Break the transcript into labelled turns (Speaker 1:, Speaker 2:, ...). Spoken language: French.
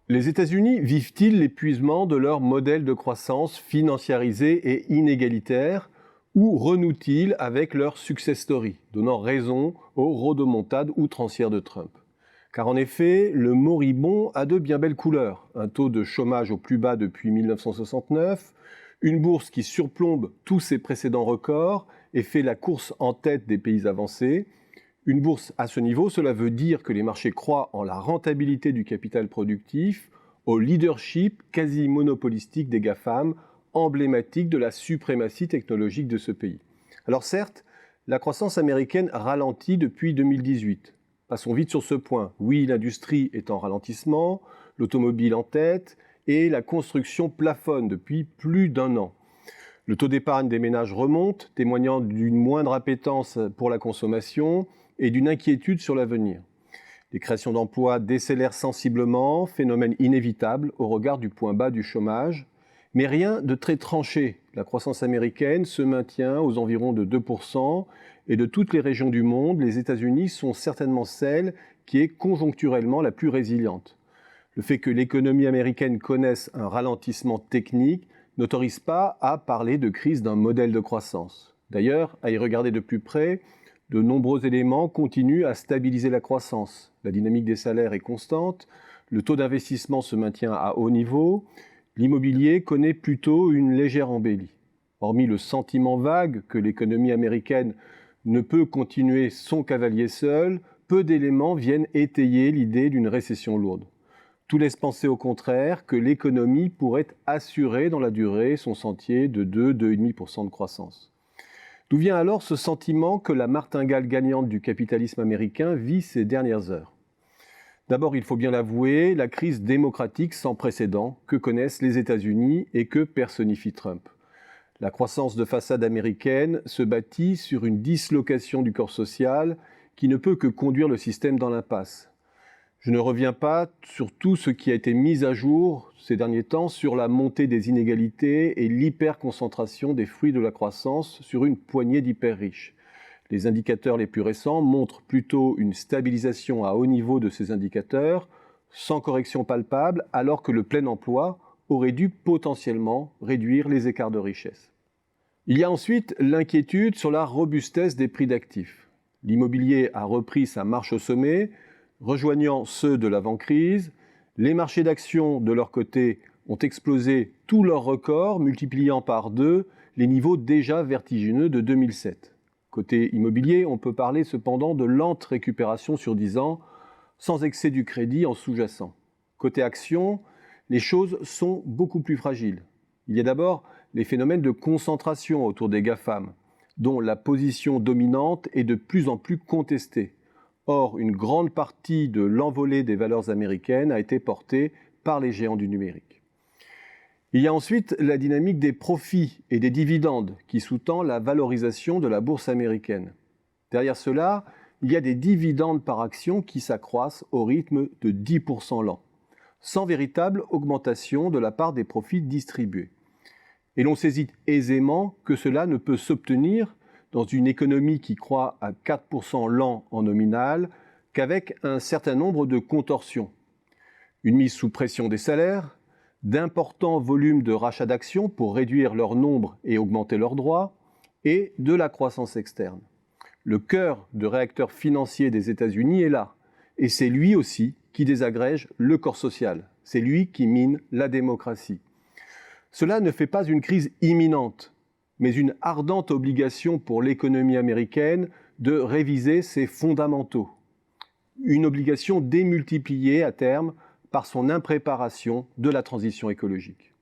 Speaker 1: Les États-Unis vivent-ils l'épuisement de leur modèle de croissance financiarisé et inégalitaire ou renouent-ils avec leur success story, donnant raison aux rodomontades outrancières de Trump? Car en effet, le moribond a de bien belles couleurs. Un taux de chômage au plus bas depuis 1969, une bourse qui surplombe tous ses précédents records et fait la course en tête des pays avancés. Une bourse à ce niveau, cela veut dire que les marchés croient en la rentabilité du capital productif, au leadership quasi monopolistique des GAFAM, emblématique de la suprématie technologique de ce pays. Alors certes, la croissance américaine ralentit depuis 2018. Passons vite sur ce point. Oui, l'industrie est en ralentissement, l'automobile en tête, et la construction plafonne depuis plus d'un an. Le taux d'épargne des ménages remonte, témoignant d'une moindre appétence pour la consommation et d'une inquiétude sur l'avenir. Les créations d'emplois décélèrent sensiblement, phénomène inévitable au regard du point bas du chômage, mais rien de très tranché. La croissance américaine se maintient aux environs de 2%, et de toutes les régions du monde, les États-Unis sont certainement celle qui est conjoncturellement la plus résiliente. Le fait que l'économie américaine connaisse un ralentissement technique n'autorise pas à parler de crise d'un modèle de croissance. D'ailleurs, à y regarder de plus près, de nombreux éléments continuent à stabiliser la croissance. La dynamique des salaires est constante, le taux d'investissement se maintient à haut niveau, l'immobilier connaît plutôt une légère embellie. Hormis le sentiment vague que l'économie américaine ne peut continuer son cavalier seul, peu d'éléments viennent étayer l'idée d'une récession lourde. Tout laisse penser au contraire que l'économie pourrait assurer dans la durée son sentier de 2,5% de croissance. D'où vient alors ce sentiment que la martingale gagnante du capitalisme américain vit ces dernières heures? D'abord, il faut bien l'avouer, la crise démocratique sans précédent que connaissent les États-Unis et que personnifie Trump. La croissance de façade américaine se bâtit sur une dislocation du corps social qui ne peut que conduire le système dans l'impasse. Je ne reviens pas sur tout ce qui a été mis à jour ces derniers temps sur la montée des inégalités et l'hyperconcentration des fruits de la croissance sur une poignée d'hyper-riches. Les indicateurs les plus récents montrent plutôt une stabilisation à haut niveau de ces indicateurs, sans correction palpable, alors que le plein emploi aurait dû potentiellement réduire les écarts de richesse. Il y a ensuite l'inquiétude sur la robustesse des prix d'actifs. L'immobilier a repris sa marche au sommet, rejoignant ceux de l'avant-crise. Les marchés d'actions, de leur côté, ont explosé tous leurs records, multipliant par 2 les niveaux déjà vertigineux de 2007. Côté immobilier, on peut parler cependant de lente récupération sur 10 ans, sans excès du crédit en sous-jacent. Côté actions, les choses sont beaucoup plus fragiles. Il y a d'abord les phénomènes de concentration autour des GAFAM, dont la position dominante est de plus en plus contestée. Or, une grande partie de l'envolée des valeurs américaines a été portée par les géants du numérique. Il y a ensuite la dynamique des profits et des dividendes qui sous-tend la valorisation de la bourse américaine. Derrière cela, il y a des dividendes par action qui s'accroissent au rythme de 10% l'an, sans véritable augmentation de la part des profits distribués. Et l'on saisit aisément que cela ne peut s'obtenir dans une économie qui croît à 4% l'an en nominal qu'avec un certain nombre de contorsions. Une mise sous pression des salaires, d'importants volumes de rachats d'actions pour réduire leur nombre et augmenter leurs droits, et de la croissance externe. Le cœur de réacteur financier des États-Unis est là, et c'est lui aussi qui désagrège le corps social, c'est lui qui mine la démocratie. Cela ne fait pas une crise imminente, mais une ardente obligation pour l'économie américaine de réviser ses fondamentaux. Une obligation démultipliée à terme par son impréparation de la transition écologique.